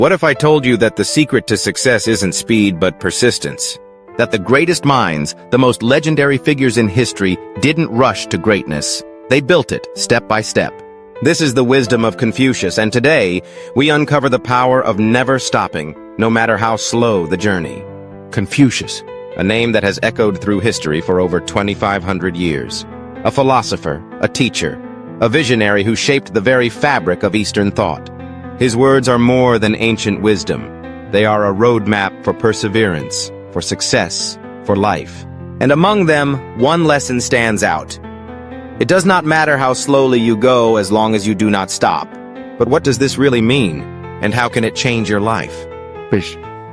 What if I told you that the secret to success isn't speed but persistence? That the greatest minds, the most legendary figures in history, didn't rush to greatness. They built it, step by step. This is the wisdom of Confucius, and today, we uncover the power of never stopping, no matter how slow the journey. Confucius, a name that has echoed through history for over 2,500 years. A philosopher, a teacher, a visionary who shaped the very fabric of Eastern thought. His words are more than ancient wisdom. They are a roadmap for perseverance, for success, for life. And among them, one lesson stands out. It does not matter how slowly you go as long as you do not stop. But what does this really mean? And how can it change your life?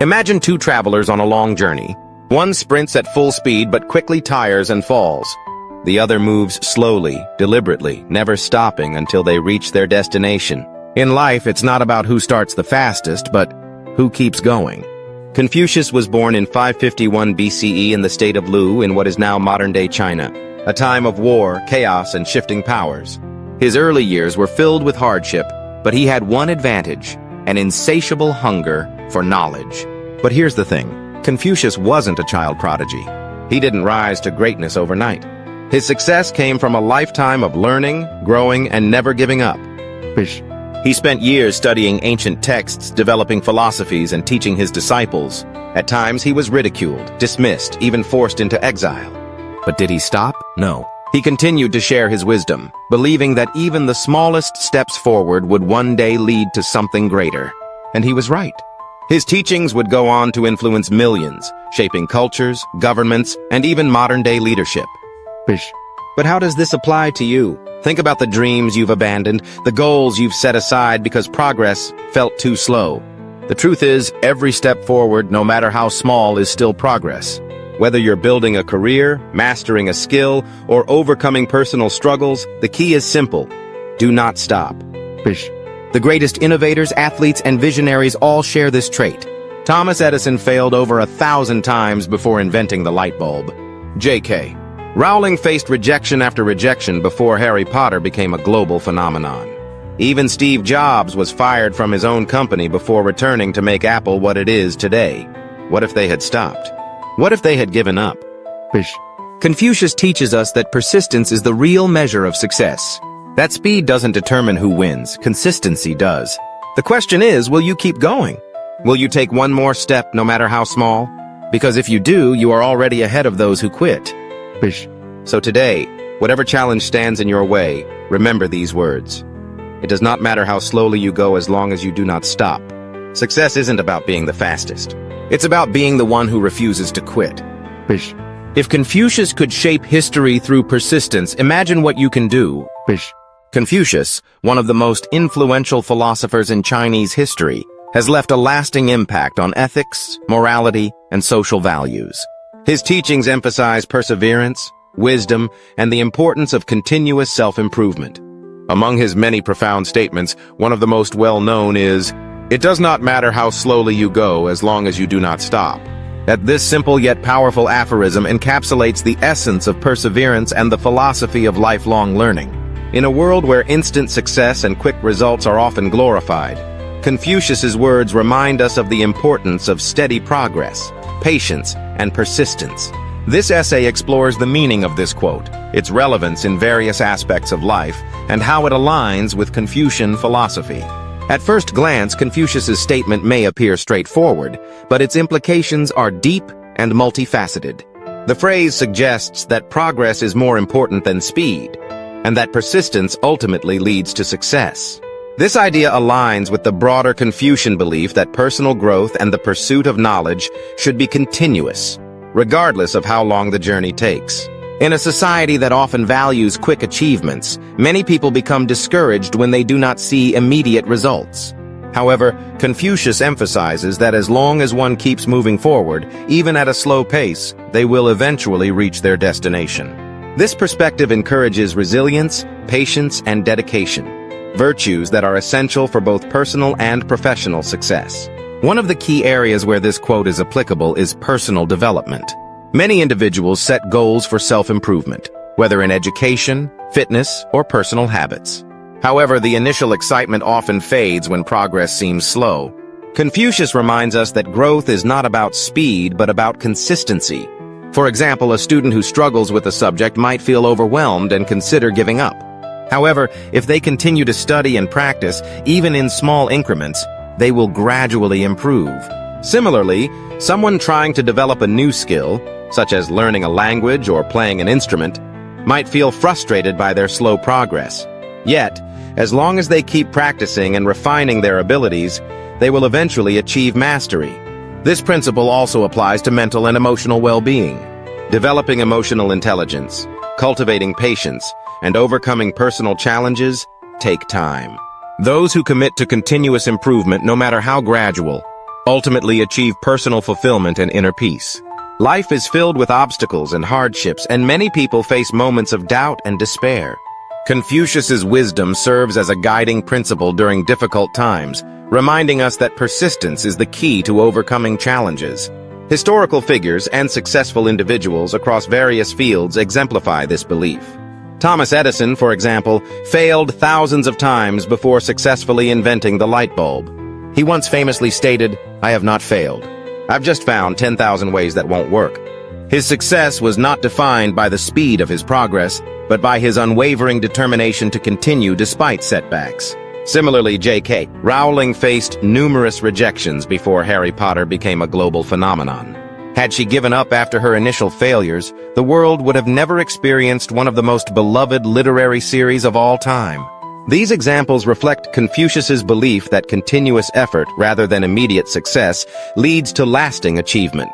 Imagine two travelers on a long journey. One sprints at full speed but quickly tires and falls. The other moves slowly, deliberately, never stopping until they reach their destination. In life, it's not about who starts the fastest, but who keeps going. Confucius was born in 551 BCE in the state of Lu in what is now modern-day China, a time of war, chaos, and shifting powers. His early years were filled with hardship, but he had one advantage, an insatiable hunger for knowledge. But here's the thing, Confucius wasn't a child prodigy. He didn't rise to greatness overnight. His success came from a lifetime of learning, growing, and never giving up. He spent years studying ancient texts, developing philosophies, and teaching his disciples. At times, he was ridiculed, dismissed, even forced into exile. But did he stop? No. He continued to share his wisdom, believing that even the smallest steps forward would one day lead to something greater. And he was right. His teachings would go on to influence millions, shaping cultures, governments, and even modern-day leadership. But how does this apply to you? Think about the dreams you've abandoned, the goals you've set aside because progress felt too slow. The truth is, every step forward, no matter how small, is still progress. Whether you're building a career, mastering a skill, or overcoming personal struggles, the key is simple. Do not stop. The greatest innovators, athletes, and visionaries all share this trait. Thomas Edison failed over 1,000 times before inventing the light bulb. J.K. Rowling faced rejection after rejection before Harry Potter became a global phenomenon. Even Steve Jobs was fired from his own company before returning to make Apple what it is today. What if they had stopped? What if they had given up? Confucius teaches us that persistence is the real measure of success. That speed doesn't determine who wins, consistency does. The question is, will you keep going? Will you take one more step no matter how small? Because if you do, you are already ahead of those who quit. So today, whatever challenge stands in your way, remember these words. It does not matter how slowly you go as long as you do not stop. Success isn't about being the fastest. It's about being the one who refuses to quit. If Confucius could shape history through persistence, imagine what you can do. Confucius, one of the most influential philosophers in Chinese history, has left a lasting impact on ethics, morality, and social values. His teachings emphasize perseverance, wisdom, and the importance of continuous self-improvement. Among his many profound statements, one of the most well-known is, "It does not matter how slowly you go as long as you do not stop." That this simple yet powerful aphorism encapsulates the essence of perseverance and the philosophy of lifelong learning. In a world where instant success and quick results are often glorified, Confucius's words remind us of the importance of steady progress, patience, and persistence. This essay explores the meaning of this quote, its relevance in various aspects of life, and how it aligns with Confucian philosophy. At first glance, Confucius's statement may appear straightforward, but its implications are deep and multifaceted. The phrase suggests that progress is more important than speed, and that persistence ultimately leads to success. This idea aligns with the broader Confucian belief that personal growth and the pursuit of knowledge should be continuous, regardless of how long the journey takes. In a society that often values quick achievements, many people become discouraged when they do not see immediate results. However, Confucius emphasizes that as long as one keeps moving forward, even at a slow pace, they will eventually reach their destination. This perspective encourages resilience, patience, and dedication, virtues that are essential for both personal and professional success. One of the key areas where this quote is applicable is personal development. Many individuals set goals for self-improvement, whether in education, fitness, or personal habits. However, the initial excitement often fades when progress seems slow. Confucius reminds us that growth is not about speed, but about consistency. For example, a student who struggles with a subject might feel overwhelmed and consider giving up. However, if they continue to study and practice, even in small increments, they will gradually improve. Similarly, someone trying to develop a new skill, such as learning a language or playing an instrument, might feel frustrated by their slow progress. Yet, as long as they keep practicing and refining their abilities, they will eventually achieve mastery. This principle also applies to mental and emotional well-being. Developing emotional intelligence, cultivating patience, and overcoming personal challenges take time. Those who commit to continuous improvement, no matter how gradual, ultimately achieve personal fulfillment and inner peace. Life is filled with obstacles and hardships, and many people face moments of doubt and despair. Confucius's wisdom serves as a guiding principle during difficult times, reminding us that persistence is the key to overcoming challenges. Historical figures and successful individuals across various fields exemplify this belief. Thomas Edison, for example, failed thousands of times before successfully inventing the light bulb. He once famously stated, "I have not failed. I've just found 10,000 ways that won't work." His success was not defined by the speed of his progress, but by his unwavering determination to continue despite setbacks. Similarly, J.K. Rowling faced numerous rejections before Harry Potter became a global phenomenon. Had she given up after her initial failures, the world would have never experienced one of the most beloved literary series of all time. These examples reflect Confucius's belief that continuous effort, rather than immediate success, leads to lasting achievement.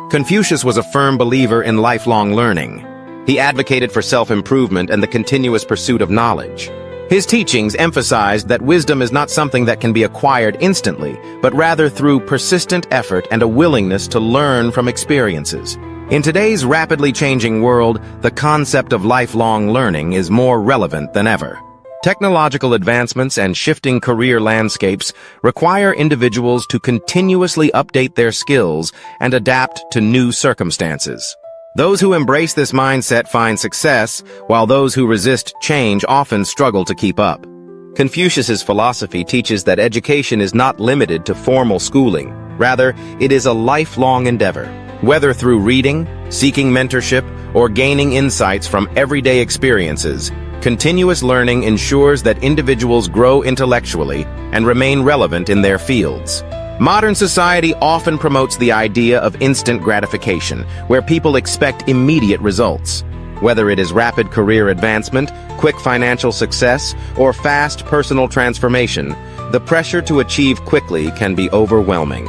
Confucius was a firm believer in lifelong learning. He advocated for self-improvement and the continuous pursuit of knowledge. His teachings emphasized that wisdom is not something that can be acquired instantly, but rather through persistent effort and a willingness to learn from experiences. In today's rapidly changing world, the concept of lifelong learning is more relevant than ever. Technological advancements and shifting career landscapes require individuals to continuously update their skills and adapt to new circumstances. Those who embrace this mindset find success, while those who resist change often struggle to keep up. Confucius's philosophy teaches that education is not limited to formal schooling. Rather, it is a lifelong endeavor. Whether through reading, seeking mentorship, or gaining insights from everyday experiences, continuous learning ensures that individuals grow intellectually and remain relevant in their fields. Modern society often promotes the idea of instant gratification, where people expect immediate results. Whether it is rapid career advancement, quick financial success, or fast personal transformation, the pressure to achieve quickly can be overwhelming.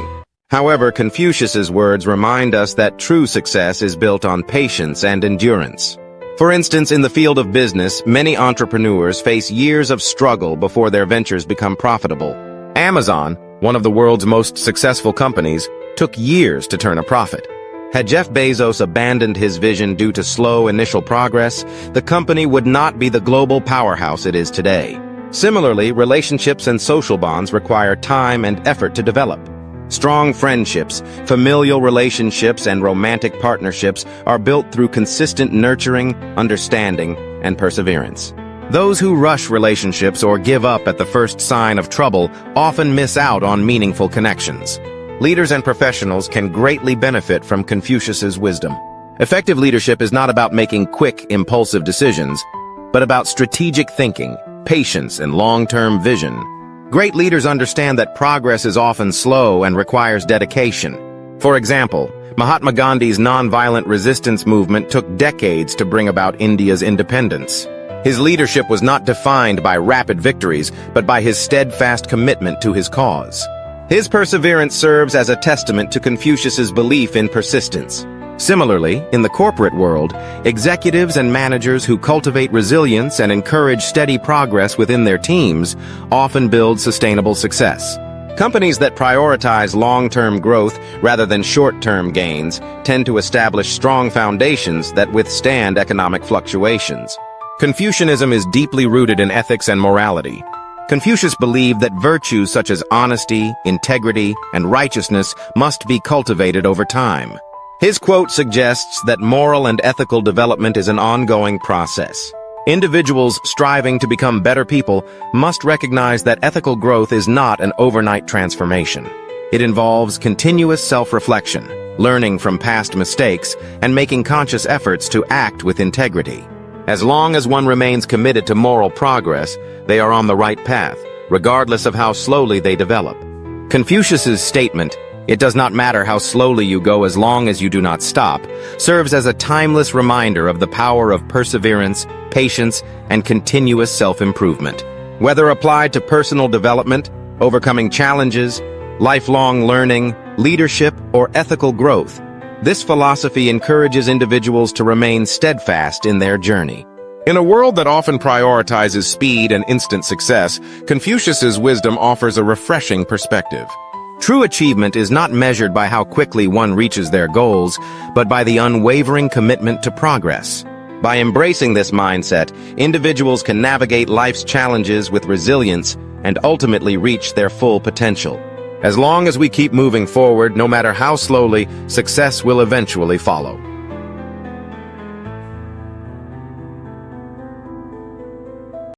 However, Confucius's words remind us that true success is built on patience and endurance. For instance, in the field of business, many entrepreneurs face years of struggle before their ventures become profitable. Amazon, one of the world's most successful companies, took years to turn a profit. Had Jeff Bezos abandoned his vision due to slow initial progress, the company would not be the global powerhouse it is today. Similarly, relationships and social bonds require time and effort to develop. Strong friendships, familial relationships, and romantic partnerships are built through consistent nurturing, understanding, and perseverance. Those who rush relationships or give up at the first sign of trouble often miss out on meaningful connections. Leaders and professionals can greatly benefit from Confucius's wisdom. Effective leadership is not about making quick, impulsive decisions, but about strategic thinking, patience, and long-term vision. Great leaders understand that progress is often slow and requires dedication. For example, Mahatma Gandhi's nonviolent resistance movement took decades to bring about India's independence. His leadership was not defined by rapid victories, but by his steadfast commitment to his cause. His perseverance serves as a testament to Confucius's belief in persistence. Similarly, in the corporate world, executives and managers who cultivate resilience and encourage steady progress within their teams often build sustainable success. Companies that prioritize long-term growth rather than short-term gains tend to establish strong foundations that withstand economic fluctuations. Confucianism is deeply rooted in ethics and morality. Confucius believed that virtues such as honesty, integrity, and righteousness must be cultivated over time. His quote suggests that moral and ethical development is an ongoing process. Individuals striving to become better people must recognize that ethical growth is not an overnight transformation. It involves continuous self-reflection, learning from past mistakes, and making conscious efforts to act with integrity. As long as one remains committed to moral progress, they are on the right path, regardless of how slowly they develop. Confucius's statement, "It does not matter how slowly you go as long as you do not stop," serves as a timeless reminder of the power of perseverance, patience, and continuous self-improvement. Whether applied to personal development, overcoming challenges, lifelong learning, leadership, or ethical growth, this philosophy encourages individuals to remain steadfast in their journey. In a world that often prioritizes speed and instant success, Confucius's wisdom offers a refreshing perspective. True achievement is not measured by how quickly one reaches their goals, but by the unwavering commitment to progress. By embracing this mindset, individuals can navigate life's challenges with resilience and ultimately reach their full potential. As long as we keep moving forward, no matter how slowly, success will eventually follow.